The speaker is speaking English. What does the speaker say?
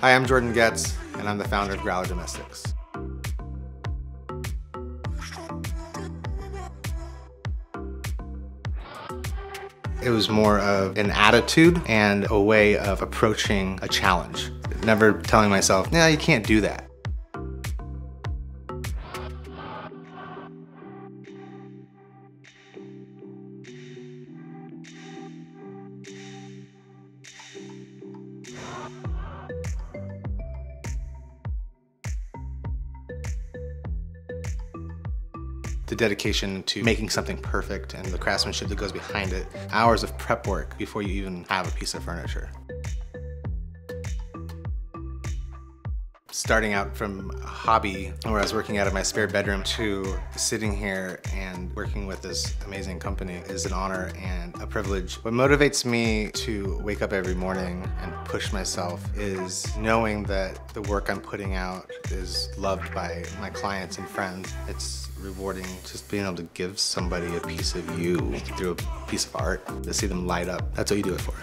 Hi, I'm Jordan Goetz, and I'm the founder of Growler Domestics. It was more of an attitude and a way of approaching a challenge. Never telling myself, nah, you can't do that. The dedication to making something perfect and the craftsmanship that goes behind it. Hours of prep work before you even have a piece of furniture. Starting out from a hobby where I was working out of my spare bedroom to sitting here and working with this amazing company is an honor and a privilege. What motivates me to wake up every morning and push myself is knowing that the work I'm putting out is loved by my clients and friends. It's rewarding just being able to give somebody a piece of you through a piece of art, to see them light up. That's what you do it for.